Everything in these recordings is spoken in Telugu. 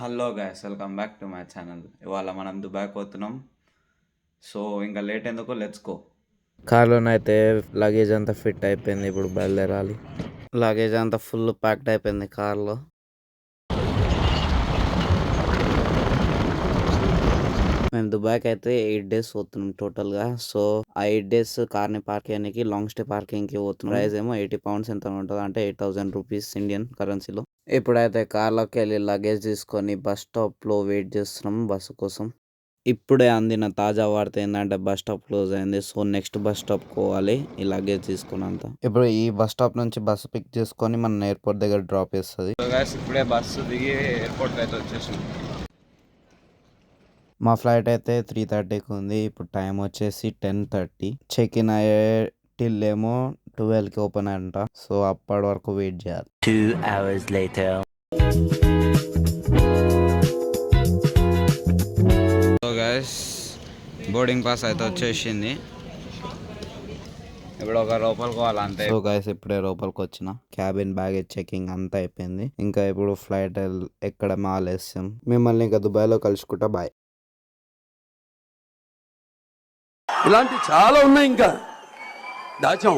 Hello guys, welcome back to my channel. ఇవాళ మనం దుబాయ్ పోతున్నాం. సో ఇంకా లేట్ ఎందుకు, లెట్స్ గో. కార్లోనైతే లగేజ్ అంతా ఫిట్ అయిపోయింది. ఇప్పుడు బయలుదేరాలి. లగేజ్ అంతా ఫుల్ ప్యాక్డ్ అయిపోయింది కార్లో. మేము దుబాయ్కి అయితే 8 days పోతున్నాం టోటల్గా. సో ఆ 8 days కార్ని పార్క్ చేయడానికి లాంగ్ స్టే పార్కింగ్కి పోతున్నాం. ప్రైస్ ఏమో 80 pounds ఎంత ఉంటుంది అంటే 8,000 rupees ఇండియన్ కరెన్సీలో. ఇప్పుడైతే కార్లోకి వెళ్ళి లగేజ్ తీసుకొని బస్ స్టాప్లో వెయిట్ చేస్తున్నాం బస్సు కోసం. ఇప్పుడే అందిన తాజా వార్త ఏంటంటే బస్ స్టాప్ క్లోజ్ అయింది. సో నెక్స్ట్ బస్ స్టాప్ పోవాలి ఈ లగేజ్ తీసుకున్నంత. ఇప్పుడు ఈ బస్ స్టాప్ నుంచి బస్సు పిక్ చేసుకొని మన ఎయిర్పోర్ట్ దగ్గర డ్రాప్ చేస్తుంది. సో గైస్, ఇప్పుడే బస్సు దిగి ఎయిర్పోర్ట్కి అయితే వచ్చేసాం. మా ఫ్లైట్ అయితే 3:30కి ఉంది. ఇప్పుడు టైం వచ్చేసి 10:30. చెక్ ఇన్ అయ్యే టిల్ ఏమో 12కి ఓపెన్ అంట. సో అప్పటి వరకు వెయిట్ చేయాలి. 2 hours later. So guys, boarding pass అయితే వచ్చేసింది. ఇప్పుడు ఒక లోపలికి పోవాలంతే. సో గైస్, ఇప్పుడే లోపలికి వచ్చిన. క్యాబిన్ బ్యాగేజ్ చెకింగ్ అంతా అయిపోయింది. ఇంకా ఇప్పుడు ఫ్లైట్ ఎక్కడ ఆలస్యం. మిమ్మల్ని ఇంకా దుబాయ్లో కలుసుకుంటా. బాయ్. ఇలాంటి చాలా ఉన్నాయి, ఇంకా దాచాం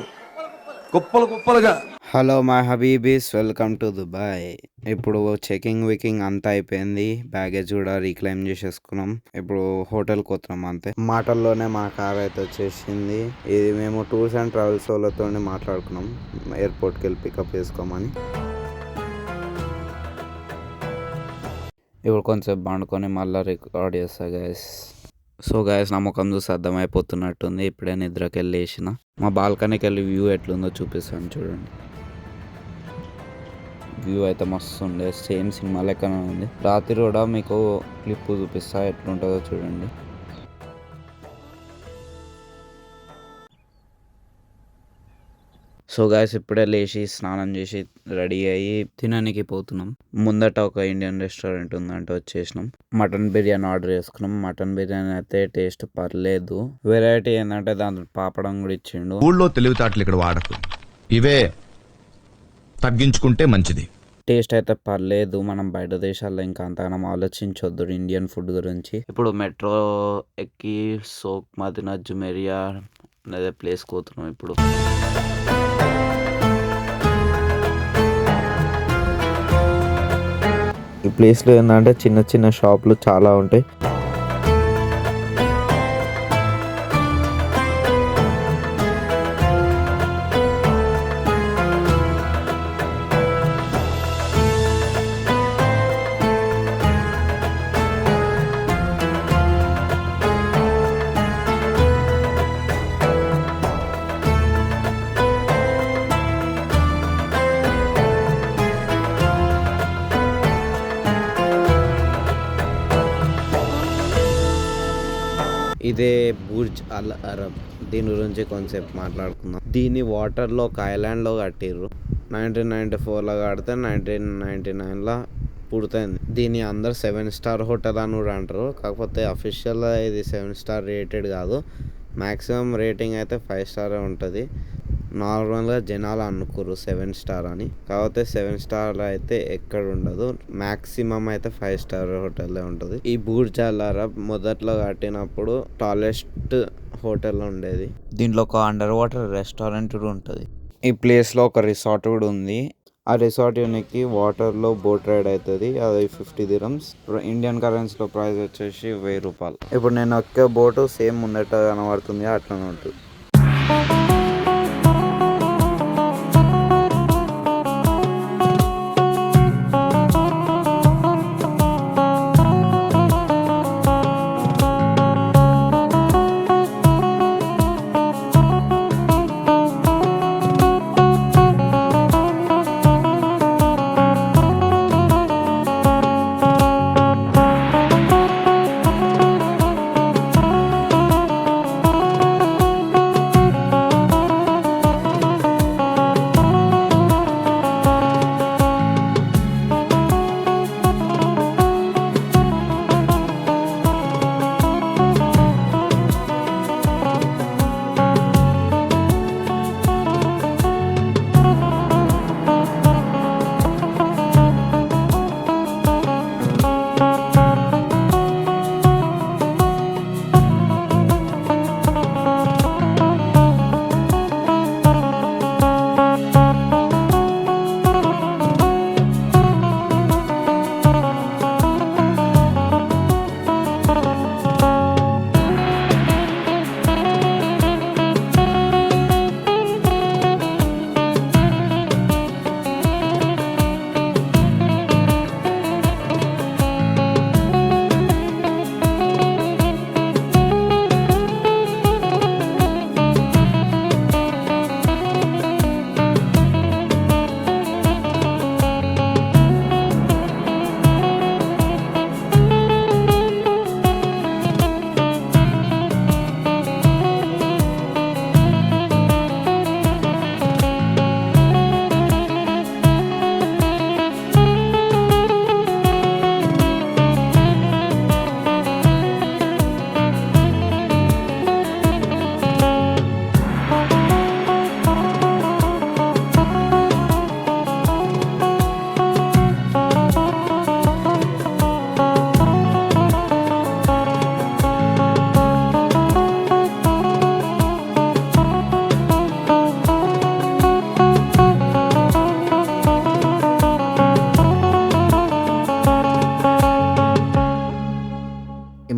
కుప్పలు కుప్పలుగా. హలో మై హబీబీస్, వెల్కమ్ టు దుబాయ్. ఇప్పుడు చెకింగ్ వికింగ్ అంతా అయిపోయింది. బ్యాగేజ్ కూడా రీక్లైమ్ చేసేసుకున్నాం. ఇప్పుడు హోటల్కి వస్తున్నాం అంతే. మాటల్లోనే మా కార్ అయితే వచ్చేసింది. ఇది మేము టూర్స్ అండ్ ట్రావెల్స్ వాళ్ళతో మాట్లాడుకున్నాం ఎయిర్పోర్ట్కి వెళ్ళి పికప్ చేసుకోమని. ఇప్పుడు కొంచెం పండుకొని మళ్ళీ రికార్డ్ చేస్తా గైస్. సో గైస్, నా ముఖం చూసి అర్థమైపోతున్నట్టుంది. ఇప్పుడే నిద్రకి వెళ్ళి వేసిన. మా బాల్కనీకి వెళ్ళి వ్యూ ఎట్లుందో చూపిస్తాను చూడండి. వ్యూ అయితే మస్తు ఉండే, సేమ్ సినిమా లెక్కనే ఉంది. రాత్రి కూడా మీకు క్లిప్ చూపిస్తా ఎట్లుంటుందో చూడండి. సో గైస్, ఇప్పుడే లేచి స్నానం చేసి రెడీ అయ్యి తినడానికి పోతున్నాం. ముందట ఒక ఇండియన్ రెస్టారెంట్ ఉందంటే వచ్చేసినాం. మటన్ బిర్యానీ ఆర్డర్ చేసుకున్నాం. మటన్ బిర్యానీ అయితే టేస్ట్ పర్లేదు. వెరైటీ ఏంటంటే దాంట్లో పాపడం కూడా ఇచ్చిండు. ఊళ్ళో తెలివితేటలు ఇక్కడ వాడకు, ఇవే తగ్గించుకుంటే మంచిది. టేస్ట్ అయితే పర్లేదు. మనం బయట దేశాల్లో ఇంకా అంతగానం ఆలోచించొద్దు ఇండియన్ ఫుడ్ గురించి. ఇప్పుడు మెట్రో ఎక్కి సోక్ మదీనా జుమేరియా అనే ప్లేస్కి పోతున్నాం. ఇప్పుడు ఈ ప్లేస్లో ఏంటంటే చిన్న చిన్న షాపులు చాలా ఉంటాయి. ఇదే బుర్జ్ అల్ అరబ్. దీని గురించి కొంచెంసేపు మాట్లాడుకుందాం. దీన్ని వాటర్లో ఒక ఐలాండ్లో కట్టిర్రు. 1994లో కడితే 1999లో పూర్తయింది. దీన్ని అందరు 7 star హోటల్ అని కూడా అంటారు. కాకపోతే అఫీషియల్గా ఇది 7 star రేటెడ్ కాదు. మ్యాక్సిమం రేటింగ్ అయితే 5 star ఉంటుంది. నార్మల్గా జనాలు అనుకోరు 7 star అని. కాకపోతే 7 star అయితే ఎక్కడ ఉండదు. మ్యాక్సిమం అయితే 5 star హోటల్లే ఉంటుంది. ఈ బుర్జ్ అల్ అరబ్ మొదట్లో కట్టినప్పుడు టాలెస్ట్ హోటల్ ఉండేది. దీంట్లో ఒక అండర్ వాటర్ రెస్టారెంట్ కూడా ఉంటుంది. ఈ ప్లేస్లో ఒక రిసార్ట్ కూడా ఉంది. ఆ రిసార్ట్ యూనికి వాటర్లో బోట్ రైడ్ అవుతుంది. అది 50 dirhams. ఇండియన్ కరెన్సీలో ప్రైస్ వచ్చేసి 1000 రూపాయలు. ఇప్పుడు నేను ఒక్క బోటు సేమ్ ముందట కనబడుతుంది, అట్లనే ఉంటుంది.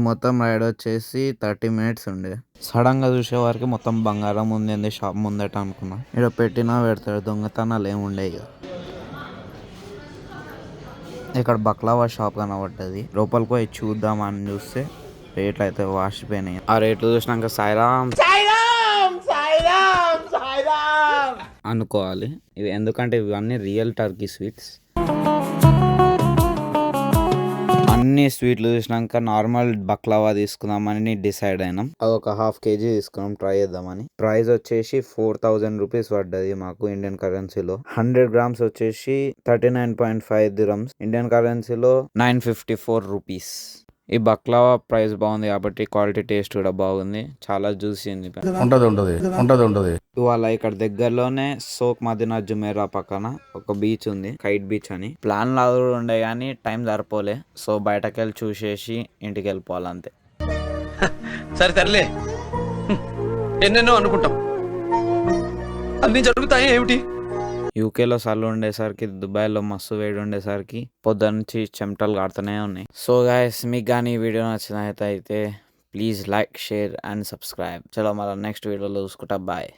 మొత్తం రైడ్ వచ్చేసి 30 మినిట్స్ ఉండే. సడన్ గా చూసే వారికి మొత్తం బంగారం ఉంది షాప్ ముందట అనుకున్నా. ఇక్కడ పెట్టినా పెడతాడు, దొంగతనాలు ఏమి ఉండే ఇక. ఇక్కడ బక్లావా షాప్ కనబడ్డది. లోపలికి పోయి చూద్దామని చూస్తే రేట్లు అయితే వాసిపోయినాయి. ఆ రేట్లు చూసినాక సాయిరామ్ అనుకోవాలి ఇవి, ఎందుకంటే ఇవన్నీ రియల్ టర్కీ స్వీట్స్. అన్ని స్వీట్లు చూసినాక నార్మల్ బక్లావా తీసుకుందామని డిసైడ్ అయినాం. అది ఒక 1/2 kg తీసుకున్నాం, ట్రై చేద్దామని. ప్రైస్ వచ్చేసి 4000 రూపీస్ పడ్డది మాకు ఇండియన్ కరెన్సీలో. 100 grams వచ్చేసి 39.5 dirhams, ఇండియన్ కరెన్సీలో 954 రూపీస్. ఈ బక్లావా ప్రైస్ బాగుంది కాబట్టి క్వాలిటీ టేస్ట్ కూడా బాగుంది, చాలా జ్యూసీ ఉంది. ఇవాళ ఇక్కడ దగ్గరలోనే సోక్ మదీనా జుమేరా పక్కన ఒక బీచ్ ఉంది, కైట్ బీచ్ అని. ప్లాన్ లాగా ఉండే కానీ టైం సరిపోలే, సో బయటకెళ్ళి చూసేసి ఇంటికి వెళ్ళిపోవాలి అంతే. సరే తరలే, ఎన్నెన్నో అనుకుంటాం, అన్ని జరుగుతాయి ఏమిటి. యూకేలో చలి ఉండేసరికి, దుబాయ్లో మస్తు వేడి ఉండేసరికి పొద్దున్న నుంచి చెమటలు కాడుతూనే ఉన్నాయి. సో గైస్, మీకు కానీ ఈ వీడియో నచ్చినట్లయితే please like, share and subscribe. చలో మళ్ళీ నెక్స్ట్ వీడియోలో చూసుకుంటా, బాయ్.